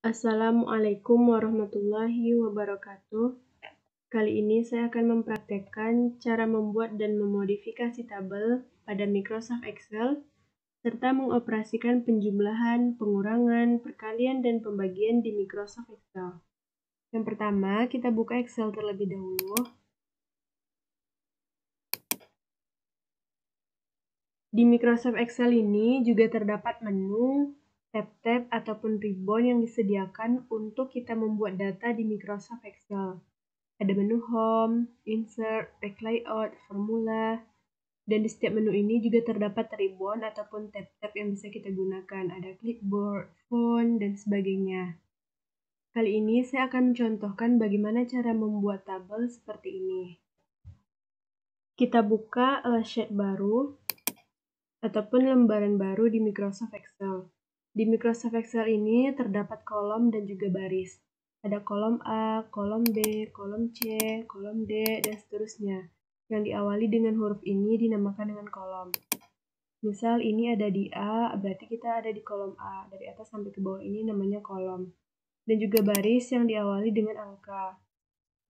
Assalamualaikum warahmatullahi wabarakatuh. Kali ini saya akan mempraktekkan cara membuat dan memodifikasi tabel pada Microsoft Excel, serta mengoperasikan penjumlahan, pengurangan, perkalian, dan pembagian di Microsoft Excel. Yang pertama, kita buka Excel terlebih dahulu. Di Microsoft Excel ini juga terdapat menu, tab-tab, ataupun ribbon yang disediakan untuk kita membuat data di Microsoft Excel. Ada menu Home, Insert, Back Layout, Formula, dan di setiap menu ini juga terdapat ribbon ataupun tab-tab yang bisa kita gunakan. Ada clipboard, font, dan sebagainya. Kali ini saya akan mencontohkan bagaimana cara membuat tabel seperti ini. Kita buka sheet baru ataupun lembaran baru di Microsoft Excel. Di Microsoft Excel ini terdapat kolom dan juga baris. Ada kolom A, kolom B, kolom C, kolom D, dan seterusnya. Yang diawali dengan huruf ini dinamakan dengan kolom. Misal ini ada di A, berarti kita ada di kolom A. Dari atas sampai ke bawah ini namanya kolom. Dan juga baris yang diawali dengan angka.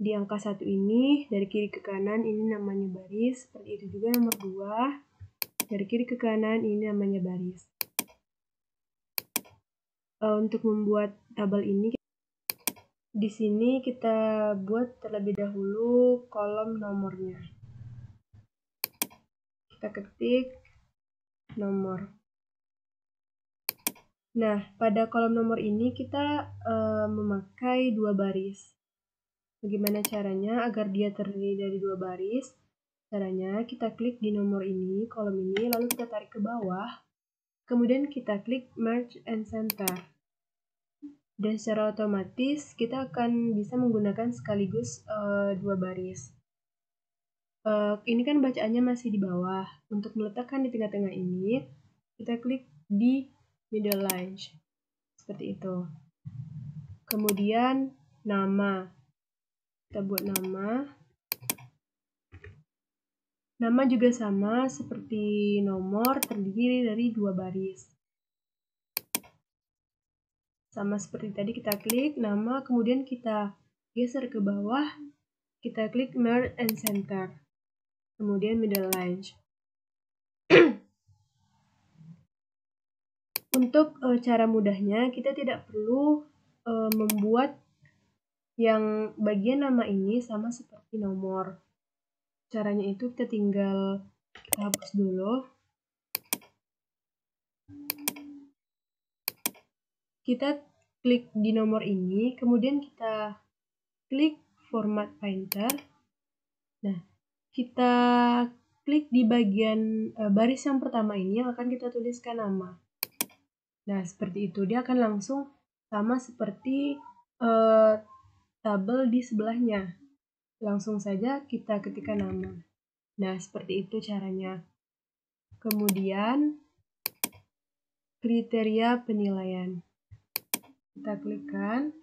Di angka 1 ini, dari kiri ke kanan ini namanya baris. Seperti itu juga nomor 2. Dari kiri ke kanan ini namanya baris. Untuk membuat tabel ini, di sini kita buat terlebih dahulu kolom nomornya. Kita ketik nomor. Nah, pada kolom nomor ini kita memakai 2 baris. Bagaimana caranya agar dia terdiri dari 2 baris? Caranya kita klik di nomor ini, kolom ini, lalu kita tarik ke bawah. Kemudian kita klik Merge and Center. Dan secara otomatis kita akan bisa menggunakan sekaligus 2 baris. Ini kan bacaannya masih di bawah. Untuk meletakkan di tengah-tengah ini, kita klik di middle line. Seperti itu. Kemudian nama. Kita buat nama. Nama juga sama seperti nomor, terdiri dari 2 baris. Sama seperti tadi, kita klik nama, kemudian kita geser ke bawah, kita klik Merge and Center, kemudian middle line. Untuk cara mudahnya, kita tidak perlu membuat yang bagian nama ini sama seperti nomor. Caranya itu kita tinggal hapus dulu. Kita klik di nomor ini, kemudian kita klik Format Painter. Nah, kita klik di bagian baris yang pertama ini yang akan kita tuliskan nama. Nah, seperti itu. Dia akan langsung sama seperti tabel di sebelahnya. Langsung saja kita ketikkan nama. Nah, seperti itu caranya. Kemudian, kriteria penilaian. Kita klikkan.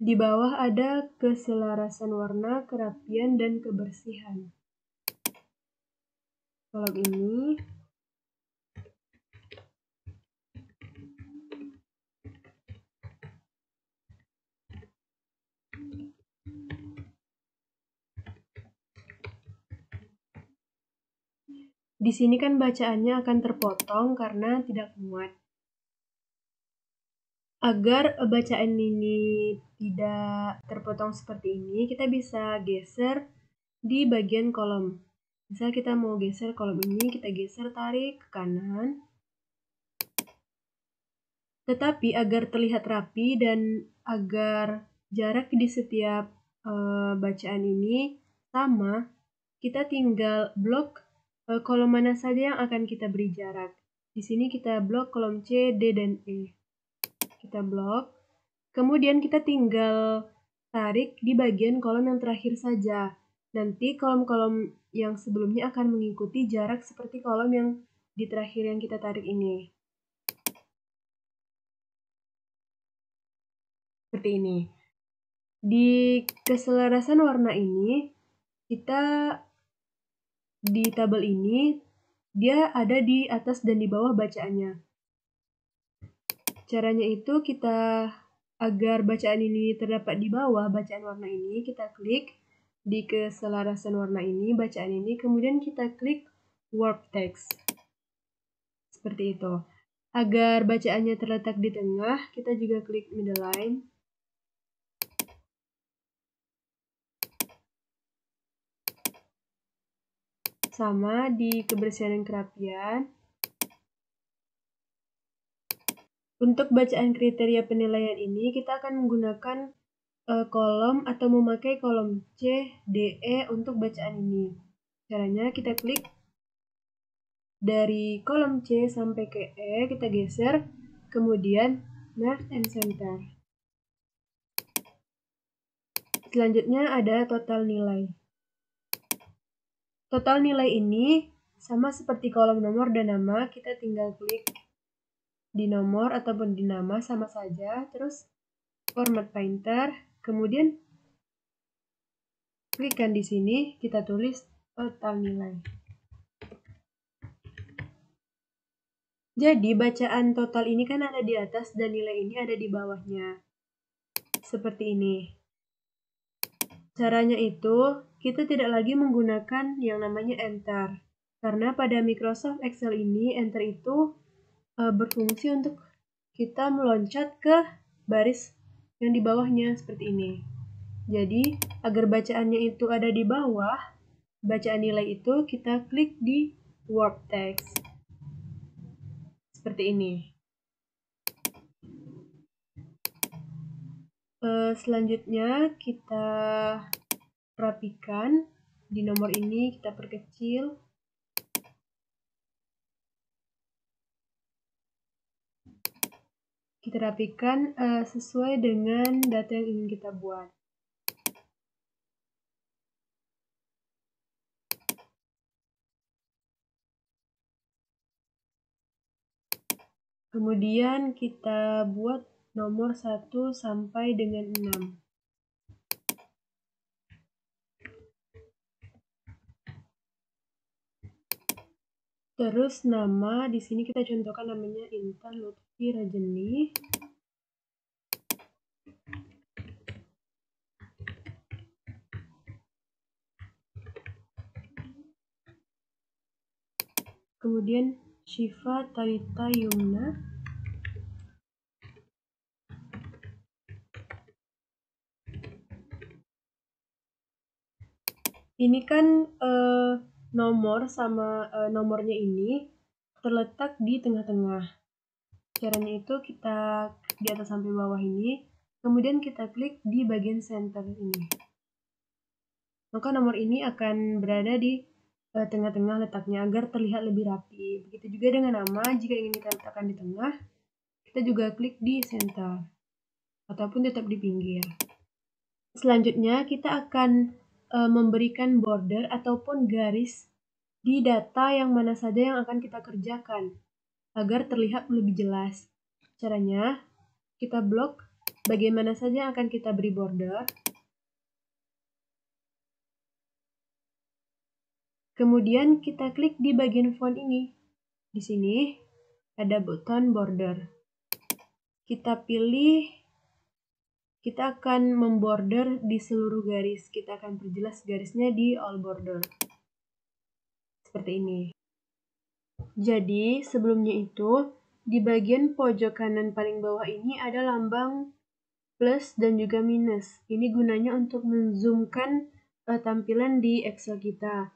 Di bawah ada keselarasan warna, kerapian, dan kebersihan. Kolom ini. Di sini kan bacaannya akan terpotong karena tidak muat. Agar bacaan ini tidak terpotong seperti ini, kita bisa geser di bagian kolom. Misal kita mau geser kolom ini, kita geser, tarik ke kanan. Tetapi agar terlihat rapi dan agar jarak di setiap bacaan ini sama, kita tinggal blok kolom mana saja yang akan kita beri jarak. Di sini kita blok kolom C, D, dan E. Kita blok. Kemudian kita tinggal tarik di bagian kolom yang terakhir saja. Nanti kolom-kolom yang sebelumnya akan mengikuti jarak seperti kolom yang di terakhir yang kita tarik ini. Seperti ini. Di keselarasan warna ini, kita di tabel ini dia ada di atas dan di bawah bacaannya. Caranya itu agar bacaan ini terdapat di bawah bacaan warna ini, kita klik di keselarasan warna ini, bacaan ini, kemudian kita klik warp text. Seperti itu. Agar bacaannya terletak di tengah, kita juga klik middle line. Sama di kebersihan dan kerapian. Untuk bacaan kriteria penilaian ini, kita akan menggunakan kolom atau memakai kolom C, D, E untuk bacaan ini. Caranya kita klik dari kolom C sampai ke E, kita geser, kemudian Merge and Center. Selanjutnya ada total nilai. Total nilai ini sama seperti kolom nomor dan nama, kita tinggal klik di nomor ataupun di nama sama saja, terus format painter, kemudian klikkan di sini, kita tulis total nilai. Jadi bacaan total ini kan ada di atas dan nilai ini ada di bawahnya. Seperti ini. Caranya itu, kita tidak lagi menggunakan yang namanya enter. Karena pada Microsoft Excel ini, enter itu berfungsi untuk kita meloncat ke baris yang di bawahnya seperti ini. Jadi, agar bacaannya itu ada di bawah, bacaan nilai itu kita klik di warp text. Seperti ini. Selanjutnya kita rapikan. Di nomor ini kita perkecil. Kita rapikan sesuai dengan data yang ingin kita buat. Kemudian kita buat nomor 1 sampai dengan 6. Terus nama di sini kita contohkan namanya Intan Lutfi Rajeni. Kemudian Syifa Talita Yumna. Ini kan nomor sama nomornya ini terletak di tengah-tengah. Caranya itu kita klik di atas sampai bawah ini, kemudian kita klik di bagian center ini. Maka nomor ini akan berada di tengah-tengah letaknya agar terlihat lebih rapi. Begitu juga dengan nama, jika ingin kita letakkan di tengah, kita juga klik di center ataupun tetap di pinggir. Selanjutnya kita akan memberikan border ataupun garis di data yang mana saja yang akan kita kerjakan agar terlihat lebih jelas. Caranya, kita blok bagaimana saja yang akan kita beri border. Kemudian kita klik di bagian font ini. Di sini ada button border. Kita pilih, kita akan memborder di seluruh garis. Kita akan perjelas garisnya di all border. Seperti ini. Jadi, sebelumnya itu, di bagian pojok kanan paling bawah ini ada lambang plus dan juga minus. Ini gunanya untuk menzoomkan tampilan di Excel kita.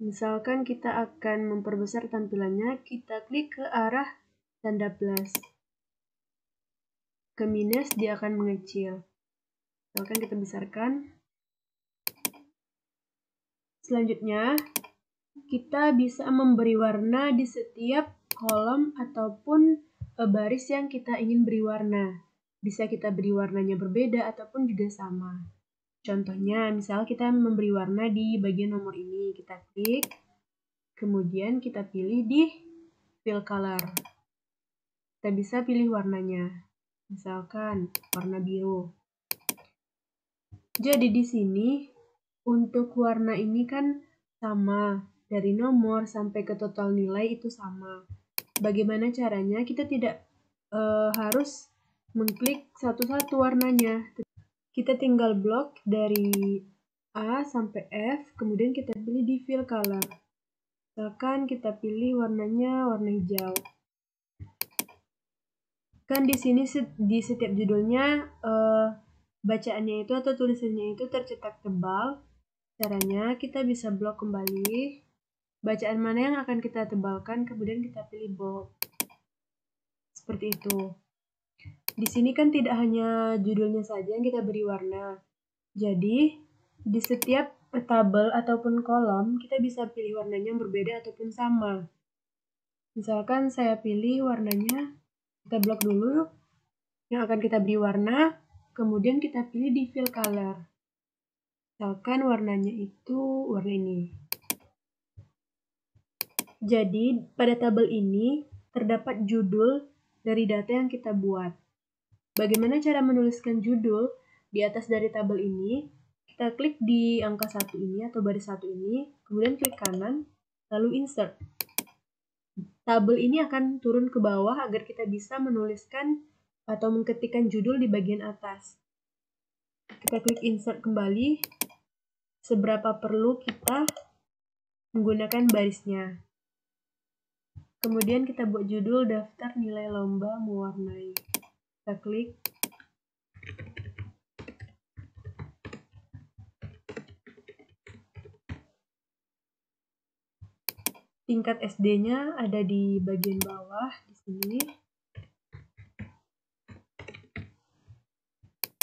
Misalkan kita akan memperbesar tampilannya, kita klik ke arah tanda plus. Ke minus, dia akan mengecil. Misalkan kita besarkan. Selanjutnya, kita bisa memberi warna di setiap kolom ataupun baris yang kita ingin beri warna. Bisa kita beri warnanya berbeda ataupun juga sama. Contohnya, misal kita memberi warna di bagian nomor ini, kita klik, kemudian kita pilih di fill color. Kita bisa pilih warnanya, misalkan warna biru. Jadi di sini untuk warna ini kan sama dari nomor sampai ke total nilai itu sama. Bagaimana caranya? Kita tidak harus mengklik satu-satu warnanya. Kita tinggal blok dari A sampai F, kemudian kita pilih di fill color. Misalkan kita pilih warnanya warna hijau. Kan di sini di setiap judulnya bacaannya itu atau tulisannya itu tercetak tebal. Caranya kita bisa blok kembali bacaan mana yang akan kita tebalkan, kemudian kita pilih bold. Seperti itu. Di sini kan tidak hanya judulnya saja yang kita beri warna. Jadi, di setiap tabel ataupun kolom, kita bisa pilih warnanya yang berbeda ataupun sama. Misalkan saya pilih warnanya, kita blok dulu yang akan kita beri warna, kemudian kita pilih di fill color. Misalkan warnanya itu warna ini. Jadi, pada tabel ini terdapat judul dari data yang kita buat. Bagaimana cara menuliskan judul di atas dari tabel ini? Kita klik di angka 1 ini atau baris 1 ini, kemudian klik kanan, lalu insert. Tabel ini akan turun ke bawah agar kita bisa menuliskan atau mengetikkan judul di bagian atas. Kita klik insert kembali, seberapa perlu kita menggunakan barisnya. Kemudian kita buat judul daftar nilai lomba mewarnai. Kita klik. Tingkat SD-nya ada di bagian bawah di sini.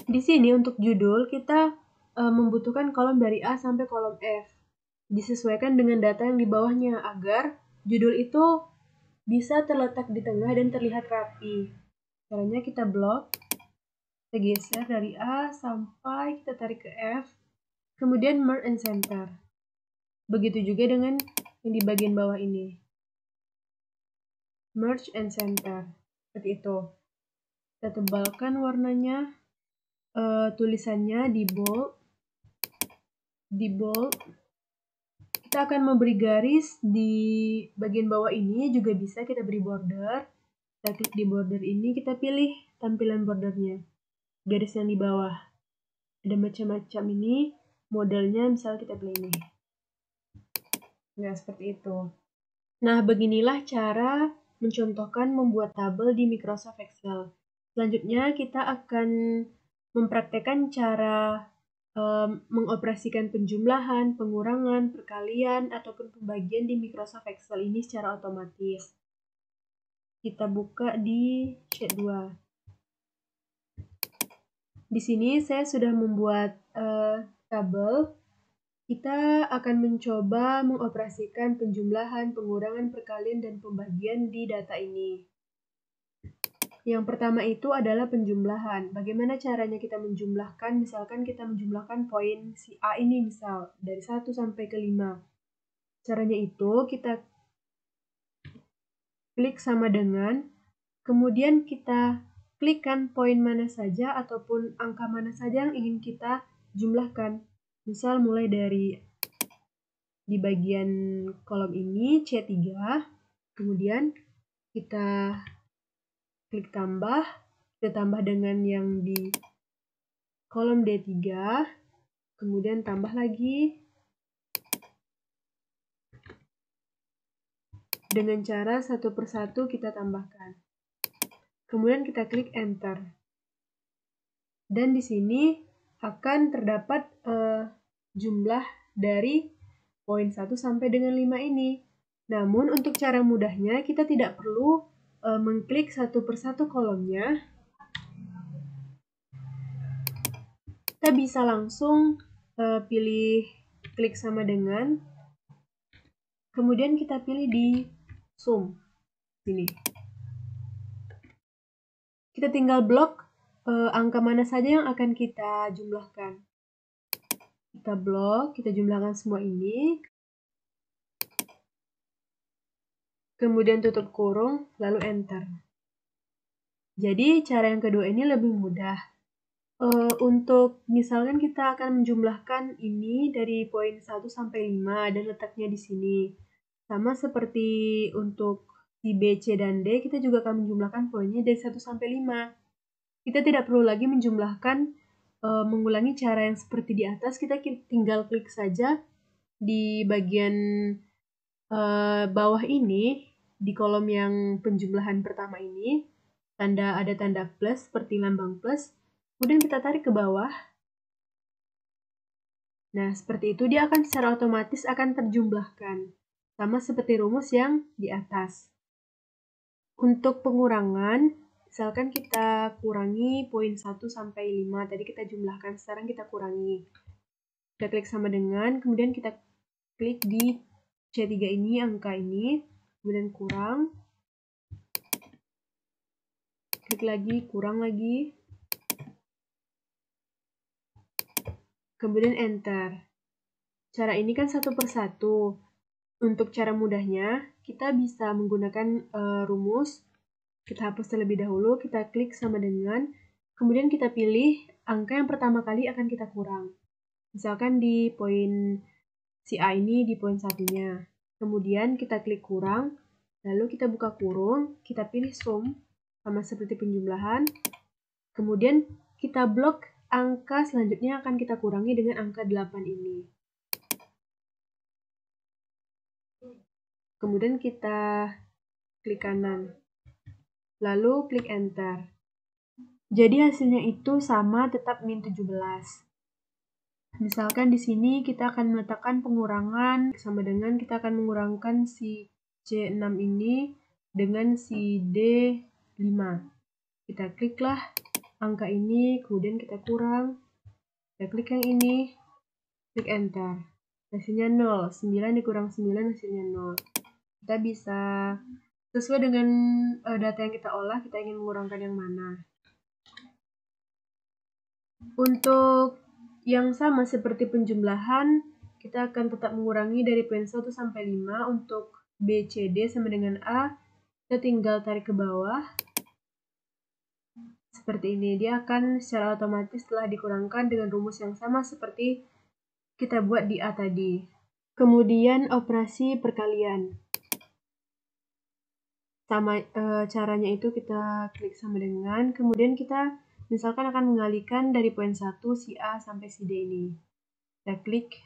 Di sini untuk judul kita membutuhkan kolom dari A sampai kolom F. Disesuaikan dengan data yang di bawahnya agar judul itu bisa terletak di tengah dan terlihat rapi. Caranya kita blok, kita geser dari A sampai kita tarik ke F, kemudian merge and center. Begitu juga dengan yang di bagian bawah ini. Merge and center. Seperti itu. Kita tebalkan warnanya, tulisannya di bold. Kita akan memberi garis di bagian bawah ini, juga bisa kita beri border. Kita klik di border ini, kita pilih tampilan bordernya. Garis yang di bawah. Ada macam-macam ini, modelnya misal kita pilih ini. Nah, seperti itu. Nah, beginilah cara mencontohkan membuat tabel di Microsoft Excel. Selanjutnya, kita akan mempraktekkan cara mengoperasikan penjumlahan, pengurangan, perkalian, ataupun pembagian di Microsoft Excel ini secara otomatis. Kita buka di sheet 2. Di sini saya sudah membuat tabel. Kita akan mencoba mengoperasikan penjumlahan, pengurangan, perkalian, dan pembagian di data ini. Yang pertama itu adalah penjumlahan. Bagaimana caranya kita menjumlahkan? Misalkan kita menjumlahkan poin si A ini misal dari 1 sampai ke 5. Caranya itu kita klik sama dengan, kemudian kita klikkan poin mana saja ataupun angka mana saja yang ingin kita jumlahkan. Misal mulai dari di bagian kolom ini C3, kemudian kita klik tambah, kita tambah dengan yang di kolom D3, kemudian tambah lagi dengan cara satu persatu kita tambahkan. Kemudian kita klik enter. Dan di sini akan terdapat jumlah dari poin 1 sampai dengan 5 ini. Namun untuk cara mudahnya kita tidak perlu mengklik satu persatu kolomnya. Kita bisa langsung pilih klik sama dengan, kemudian kita pilih di sum sini. Kita tinggal blok angka mana saja yang akan kita jumlahkan. Kita blok, kita jumlahkan semua ini. Kemudian tutup kurung, lalu enter. Jadi cara yang kedua ini lebih mudah. Untuk misalkan kita akan menjumlahkan ini dari poin 1 sampai 5 dan letaknya di sini. Sama seperti untuk si B, C, dan D, kita juga akan menjumlahkan poinnya dari 1 sampai 5. Kita tidak perlu lagi menjumlahkan mengulangi cara yang seperti di atas, kita tinggal klik saja di bagian bawah ini, di kolom yang penjumlahan pertama ini, ada tanda plus seperti lambang plus, kemudian kita tarik ke bawah. Nah, seperti itu dia akan secara otomatis akan terjumlahkan, sama seperti rumus yang di atas. Untuk pengurangan, misalkan kita kurangi poin 1 sampai 5, tadi kita jumlahkan, sekarang kita kurangi. Kita klik sama dengan, kemudian kita klik di C3 ini, angka ini, kemudian kurang, klik lagi, kurang lagi, kemudian enter. Cara ini kan satu persatu. Untuk cara mudahnya, kita bisa menggunakan rumus. Kita hapus terlebih dahulu, kita klik sama dengan, kemudian kita pilih angka yang pertama kali akan kita kurang. Misalkan di poin si A ini di poin satunya. Kemudian kita klik kurang, lalu kita buka kurung, kita pilih sum, sama seperti penjumlahan. Kemudian kita blok angka selanjutnya akan kita kurangi dengan angka 8 ini. Kemudian kita klik kanan, lalu klik enter. Jadi hasilnya itu sama, tetap min 17. Misalkan di sini kita akan meletakkan pengurangan sama dengan kita akan mengurangkan si C6 ini dengan si D5. Kita kliklah angka ini, kemudian kita kurang. Kita klik yang ini, klik enter. Hasilnya 0, 9 dikurang 9 hasilnya 0. Kita bisa sesuai dengan data yang kita olah, kita ingin mengurangkan yang mana. Untuk yang sama seperti penjumlahan, kita akan tetap mengurangi dari poin 1 sampai 5. Untuk B, C, D sama dengan A, kita tinggal tarik ke bawah. Seperti ini, dia akan secara otomatis telah dikurangkan dengan rumus yang sama seperti kita buat di A tadi. Kemudian operasi perkalian. Sama caranya itu kita klik sama dengan, kemudian kita misalkan akan mengalihkan dari poin 1 si A sampai si D ini. Kita klik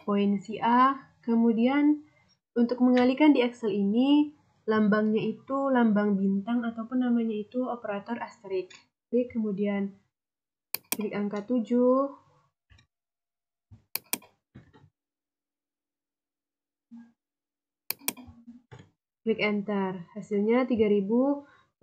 poin si A, kemudian untuk mengalihkan di Excel ini, lambangnya itu lambang bintang ataupun namanya itu operator asterik. Klik, kemudian klik angka 7, klik enter, hasilnya 3024.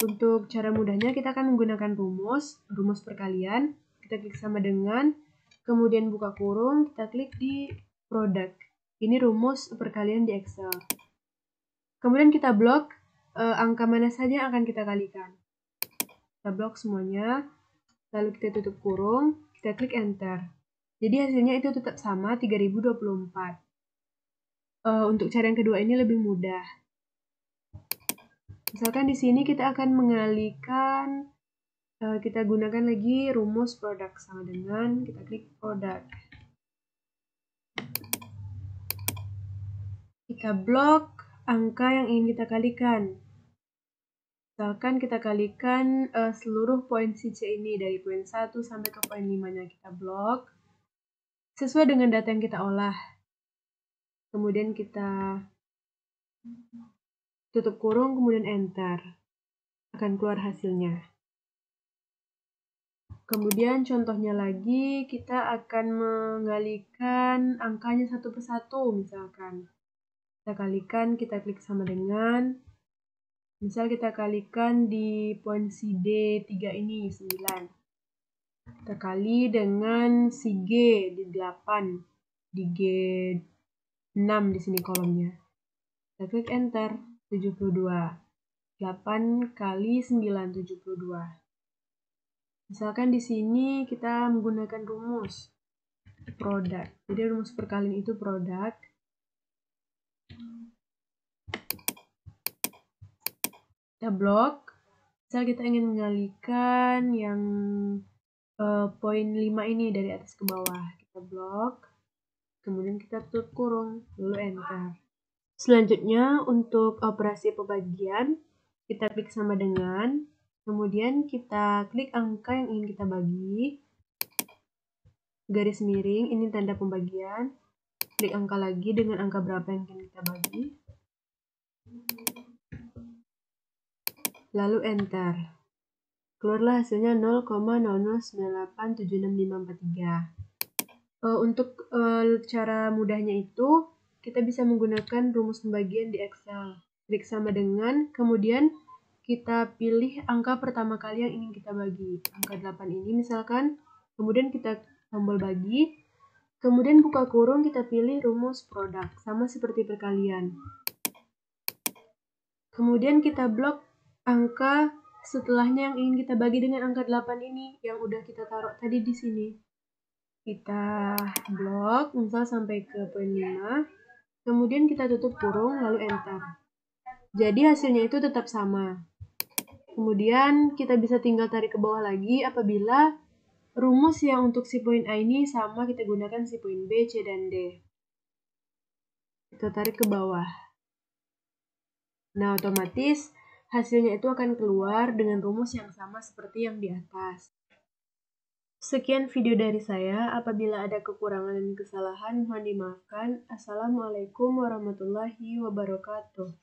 Untuk cara mudahnya kita akan menggunakan rumus perkalian, kita klik sama dengan, kemudian buka kurung, kita klik di product. Ini rumus perkalian di Excel. Kemudian kita blok angka mana saja yang akan kita kalikan. Kita blok semuanya, lalu kita tutup kurung, kita klik enter. Jadi hasilnya itu tetap sama, 3024. Untuk cara yang kedua ini lebih mudah. Misalkan di sini kita akan mengalihkan, kita gunakan lagi rumus produk sama dengan kita klik produk. Kita blok angka yang ingin kita kalikan. Misalkan kita kalikan seluruh poin si C ini dari poin 1 sampai ke poin 5-nya kita blok sesuai dengan data yang kita olah. Kemudian kita tutup kurung, kemudian enter. Akan keluar hasilnya. Kemudian contohnya lagi, kita akan mengalihkan angkanya satu persatu misalkan. Kita kalikan, kita klik sama dengan, misal kita kalikan di poin si D3 ini, 9. Kita kali dengan si G di 8, di G6 di sini kolomnya. Kita klik enter, 72. 8 kali 9, 72. Misalkan di sini kita menggunakan rumus produk. Jadi rumus perkalian itu produk. Kita blok. Misal kita ingin mengalihkan yang poin 5 ini dari atas ke bawah. Kita blok, kemudian kita tutup kurung, lalu enter. Selanjutnya untuk operasi pembagian, kita klik sama dengan, kemudian kita klik angka yang ingin kita bagi, garis miring, ini tanda pembagian, klik angka lagi dengan angka berapa yang ingin kita bagi, lalu enter. Keluarlah hasilnya 0,00987653. Untuk cara mudahnya itu, kita bisa menggunakan rumus pembagian di Excel. Klik sama dengan, kemudian kita pilih angka pertama kali yang ingin kita bagi. Angka 8 ini misalkan, kemudian kita tombol bagi, kemudian buka kurung, kita pilih rumus produk, sama seperti perkalian. Kemudian kita blok angka setelahnya yang ingin kita bagi dengan angka 8 ini, yang udah kita taruh tadi di sini. Kita blok, misal sampai ke poin 5, kemudian kita tutup kurung, lalu enter. Jadi hasilnya itu tetap sama. Kemudian kita bisa tinggal tarik ke bawah lagi apabila rumus yang untuk si poin A ini sama kita gunakan si poin B, C, dan D. Kita tarik ke bawah. Nah, otomatis hasilnya itu akan keluar dengan rumus yang sama seperti yang di atas. Sekian video dari saya. Apabila ada kekurangan dan kesalahan, mohon dimaafkan. Assalamualaikum warahmatullahi wabarakatuh.